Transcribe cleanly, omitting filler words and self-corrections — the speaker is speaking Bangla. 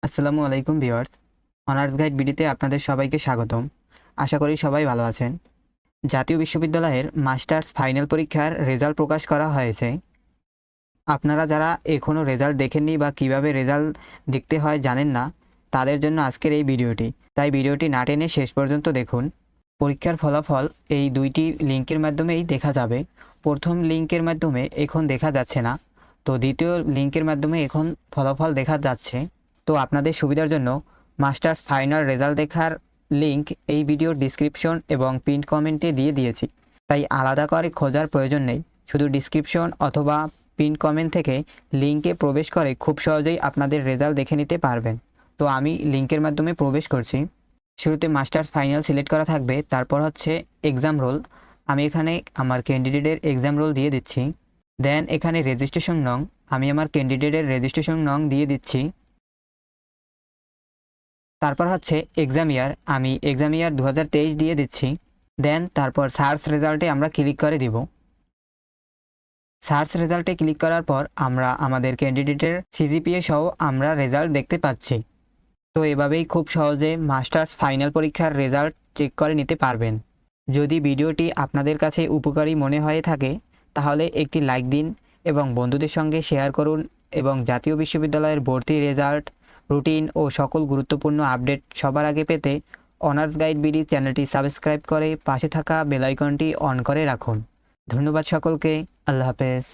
আসসালামু আলাইকুম ভিউয়ার্স। অনার্স গাইড বিডিতে আপনাদের সবাইকে স্বাগতম। আশা করি সবাই ভালো আছেন। জাতীয় বিশ্ববিদ্যালয়ের মাস্টার্স ফাইনাল পরীক্ষার রেজাল্ট প্রকাশ করা হয়েছে। আপনারা যারা এখনও রেজাল্ট দেখেননি বা কিভাবে রেজাল্ট দেখতে হয় জানেন না, তাদের জন্য আজকের এই ভিডিওটি। তাই ভিডিওটি না টেনে শেষ পর্যন্ত দেখুন। পরীক্ষার ফলাফল এই দুইটি লিঙ্কের মাধ্যমেই দেখা যাবে। প্রথম লিঙ্কের মাধ্যমে এখন দেখা যাচ্ছে না, তো দ্বিতীয় লিঙ্কের মাধ্যমে এখন ফলাফল দেখা যাচ্ছে। তো আপনাদের সুবিধার জন্য মাস্টার্স ফাইনাল রেজাল্ট দেখার লিঙ্ক এই ভিডিওর ডিসক্রিপশন এবং পিন কমেন্টে দিয়ে দিয়েছি। তাই আলাদা করে খোঁজার প্রয়োজন নেই, শুধু ডিসক্রিপশন অথবা পিন কমেন্ট থেকে লিঙ্কে প্রবেশ করে খুব সহজেই আপনাদের রেজাল্ট দেখে নিতে পারবেন। তো আমি লিঙ্কের মাধ্যমে প্রবেশ করছি। শুরুতে মাস্টার্স ফাইনাল সিলেক্ট করা থাকবে, তারপর হচ্ছে এক্সাম রোল। আমি এখানে আমার ক্যান্ডিডেটের এক্সাম রোল দিয়ে দিচ্ছি। দেন এখানে রেজিস্ট্রেশন নং, আমি আমার ক্যান্ডিডেটের রেজিস্ট্রেশন নং দিয়ে দিচ্ছি। তারপর হচ্ছে এক্সাম ইয়ার, আমি এক্সাম ইয়ার 2023 দিয়ে দিচ্ছি। দেন তারপর সার্চ রেজাল্টে আমরা ক্লিক করে দিব। সার্চ রেজাল্টে ক্লিক করার পর আমরা আমাদের ক্যান্ডিডেটের সিজিপিএ সহ আমরা রেজাল্ট দেখতে পাচ্ছি। তো এভাবেই খুব সহজে মাস্টার্স ফাইনাল পরীক্ষার রেজাল্ট চেক করে নিতে পারবেন। যদি ভিডিওটি আপনাদের কাছে উপকারী মনে হয়ে থাকে তাহলে একটি লাইক দিন এবং বন্ধুদের সঙ্গে শেয়ার করুন, এবং জাতীয় বিশ্ববিদ্যালয়ের ভর্তি রেজাল্ট, রুটিন ও সকল গুরুত্বপূর্ণ আপডেট সবার আগে পেতে অনার্স গাইড বিডি চ্যানেলটি সাবস্ক্রাইব করে পাশে থাকা বেল আইকনটি অন করে রাখুন। ধন্যবাদ সকলকে। আল্লাহ হাফেজ।